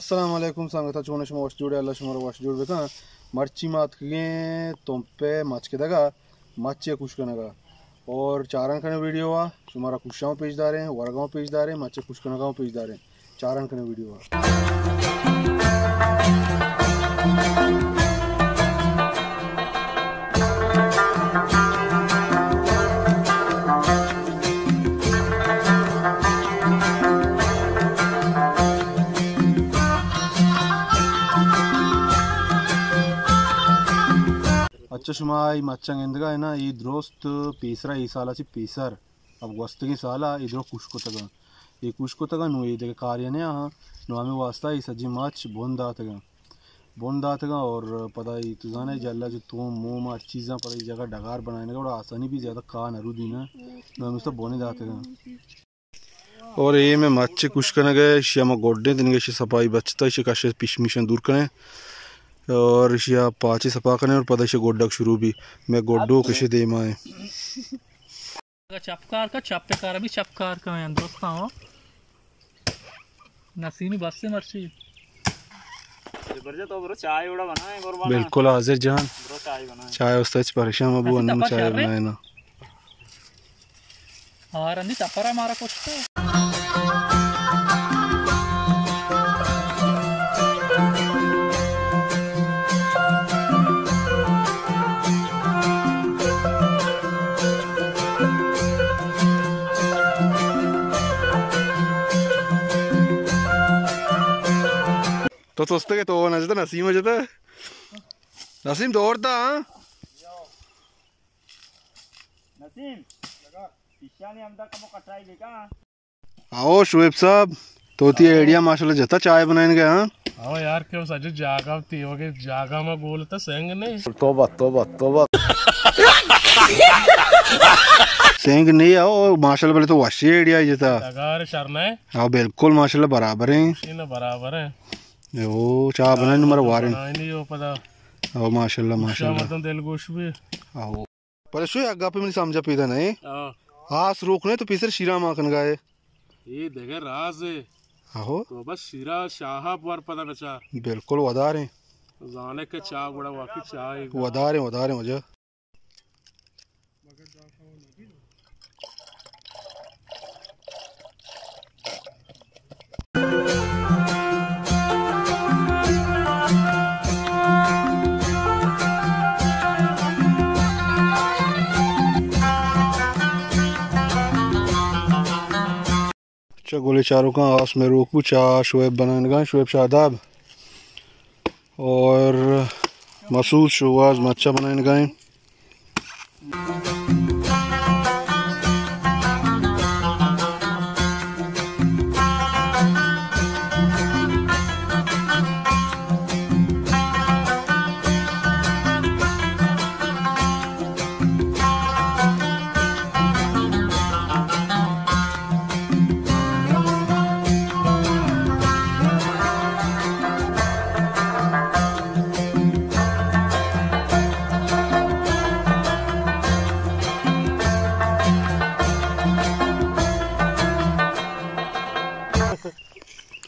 अस्सलाम वालेकुम सांगता चोने शमा वाश जुड़े अल्लाह शमा वाश जुड़ बेका मर्ची मात के तोंपे मच के दगा मच्चे कुछ कनगा और चारण कने वीडियो आ तुम्हारा कुशाओं पेजदार हैं वरगांव पेजदार हैं मच्चे कुछ कनगांव पेजदार हैं चारण कने वीडियो आ अच्छा शुमा ई मच्चंग इंदगा है ना ई द्रोस्त पीसरा ई साला ची पीसर अब वस्तगी साला इधरो कुशको तगा नु ये कार्य ने नु हमें वास्ता ई सजी मच बोंदा तगा और पता ही तू जाने जल्ला जो तो मुंह में चीज़ा पता ही जगह डगार बनाने का बड़ा आसानी भी ज़्यादा का नरू दी ना नु हमें तो बोने जाते और ये में मच्चे कुछ करने गए शियामा गोड्डे दिन के सफाई बचता है शिकाशे पिशमिशन दूर करें और इशिया पाची सफा करने और पता है गोड्डक शुरू भी मैं गोड्डो किसे दे माए चपकार का चप्पेकार भी चपकार का मैं दोस्त हूं नसीमी बस से मर्ची तो ब्रो चाय उड़ा बनाए कुर्बान बिल्कुल हाजिर जान ब्रो चाय बनाए चाय उस्ता परेशान अबू अन्न चाय बनाए ना और अंदी चपरा मारा कुछ तो तो सोचते के तो ना जाता नसीम हो जाता नसीम दौड़ता नसीम पिशानी हम तक को कटाई लेका आओ शुएब साहब तोती आइडिया माशाल्लाह जता चाय बनाने गए आओ यार क्यों सज जागा ती होगे जागा में बोलता सेंग नहीं तोबा सेंग नहीं आओ माशाल्लाह बोले तो वाशी आइडिया जता अगर शर्मा है हाँ बिल्कुल माशाल्लाह बराबर है इन बराबर है वो चाय बनाने नंबर वारे नहीं हो पता आओ माशाल्लाह मतलब दिल गोश भी आओ पर शो अग्गा पे मैंने समझा पीदा नहीं हाथ रोकने तो पीछे शीरा माखन गाए ये देखे राज है आहो तो बस शीरा शाह पर पता नचा बिल्कुल वदार है जाने के चाय बड़ा वाकई चाय वदार है मुझे गोले चारों का आस में रोकू चाह शुएब बनाने का शुएब शादाब और मसूद शुवाज मच्छा बनाने का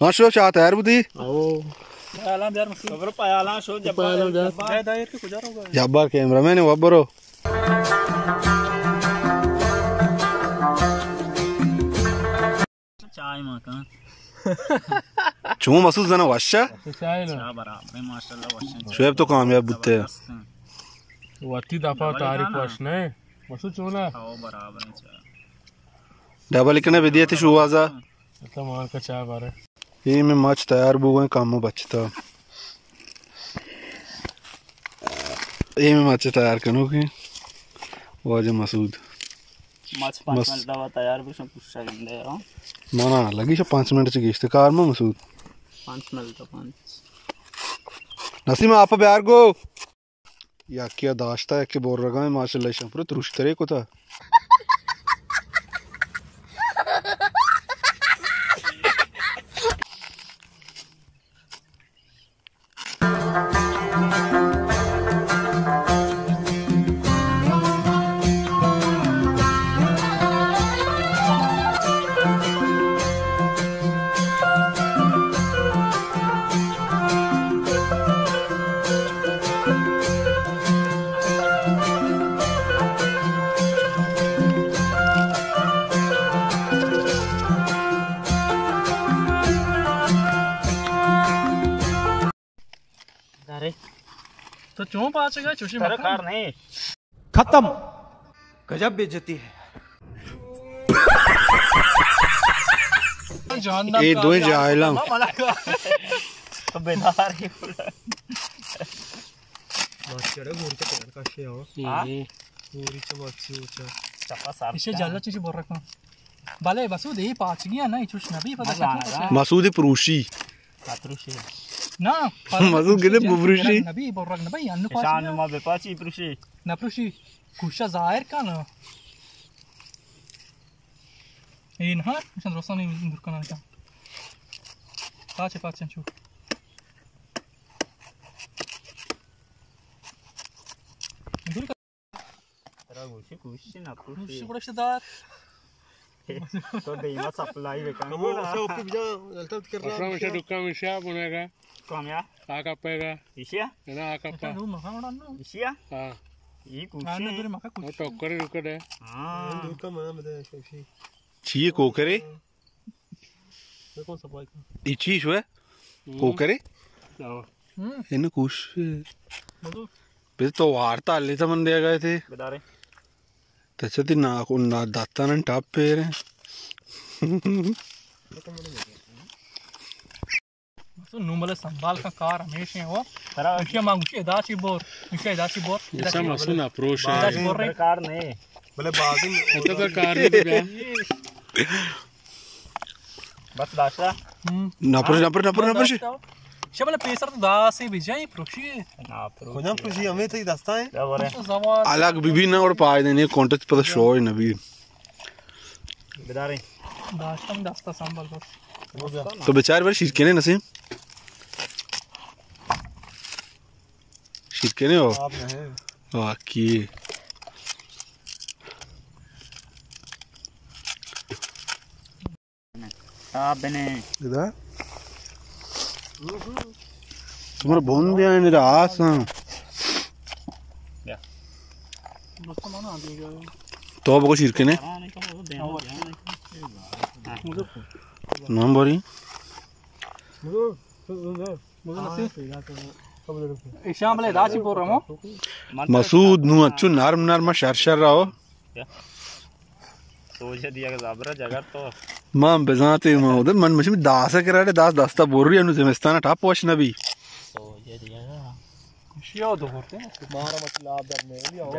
हाँ शो चाहता है यार बुद्धि जब्बार कैमरा मैंने वब्बरो चाय माका चूम मसूद जना वाशा बराबर माशाल्लाह वशन शुएब तो कामयाब बुत्ते वती दफा तारीफ वशने मसूद चूना आओ बराबर है चाय डबल इकने विदिया थी शुवाजा तो मान का चाय बारे ये में मच तैयार बुआ काम बचता ये में मच तैयार करो कि वाजे मसूद मच 5 मिनट दवा तैयार भी सब कुछ गंदे यार माना लगी सब 5 मिनट से गेस्ट कार में मसूद 5 मिनट तो 5 नसीम आप प्यार को या क्या दाश्ता है कि बोल रहा है माशाल्लाह शंपर तुरुश्तरे को था क्यों पाचेगा चुशी तेरा मत कार नहीं खत्म। गजब बेइज्जती है। जान ए दो जायला तो बेदार ही चपा साफ इसे जल्ला चीज बोल रखा बाले बसु दे पाच गया ना इचुश नबी पता मसूद प्रूशी कातरुशी ना मसूद गिरे बुबरुशी नबी बोल रखा नबी अन्न शान पाच मा बेपाची प्रुशी ना प्रुशी खुशा जाहिर का ना इन हा शन रोसनी दुर्कना का पाच चू तेरा गुशी कुशी ना खुशी प्रुशी बड़शदार तो देमा सप्लाई बेकांग Aprovecha tu camisa, ponega, कमया acá pega, इशिया na acá pa. रू मखा उड़ान ना इशिया Ah, ये आने कुशी दूर मखा no कुछ toccare rucare. हां ची कोकरे इची शो है कोकरे No. इन कुछ मधु पे तो वार्ता ले तो मन दिया गए थे बेदारे त्याच्यात ना दातानं टाप पेर सो नुमले संभाल का कार हमेशा हो तेरा इसे मांगुशी दाची बोर इसे दाची बोर Esa masuna prosha. दाची बोर रे कार नहीं Ito ka kari diba? बस दाशा नापर शबले पेसर तो दासी बिजाई प्रुशी ना प्रो खुदा खुशी हमें तो ही दस्ता है। क्या बोले तो जवाब अलग बीबी ना और पाए देने कॉन्टेक्ट पर शो है नबी बेदारे दाशम दस्ता संभाल बस तो बेचारे बार शिरके ने नसीम शिरके ने हो आप है वाकी आप बने इधर तुम्हारा बंदे हैं मेरा आस ना दोस्तों मानो आ गया तो अब को शिरके ने नहीं तो वो देना नाम बोरी ईशान बले दाची बोल रहा हूं मसूद नु अच्छु नरम नरम शर रहो सोच दिया कि जाबरा जगह तो मां बेजाते मां उधर मन मशी दास कराडे दास दास्ता बोरी अनु जमस्ताना टाप वश नबी सोच दिया शियो दो होते मारा मतलब आप जब में भी आओ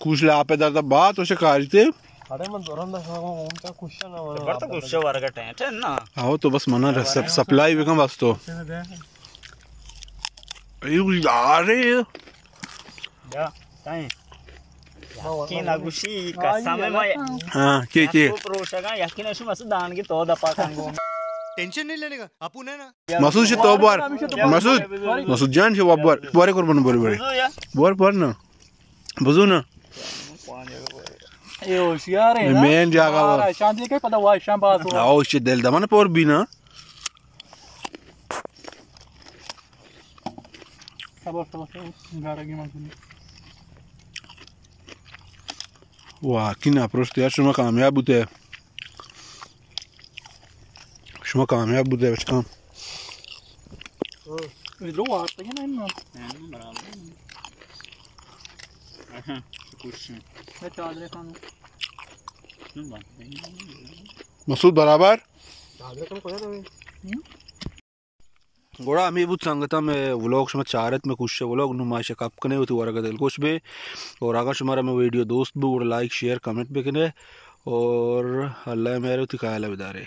कुछ ला पे दादा बात उसे काजते अरे मन दोरन दा खाओ उनका खुशी ना बर्ता कुछ वर्ग टेंट है ना आओ तो बस मना सप्लाई बेकम बस तो अरे या ताई कि नागुशी का समय में हां के प्रोशा का यकीन है मस दान की तो दपा कांगो टेंशन नहीं लेने का अपन है ना मसूद से तो बार मसूद जान से बार बारे कुर्बान बोले बड़े बार ना बुझो ना ए होशियार है ना मेन जागा वो शांति के पता हुआ ईशान बात हो आओ इसे दिल दमन पर भी ना सब गारा की मांग वाह किन अप्रोच तो यार शुमा कामयाब होते शुमा कामयाब होते बच्चा इधर वो आते हैं ना कुछ मैं चादर खाना मसूद बराबर चादर कम कोया ना गोड़ा आम्ही बुत सांगता मैं व्लॉग शमा चारत में कुछ व्लॉग नुमाइश कप कने होती वरगा दिल कुछ बे और अगर शुमारा में वीडियो दोस्त भी और लाइक शेयर कमेंट भी कने और अल्लाह मेरे होती कायला बिदारे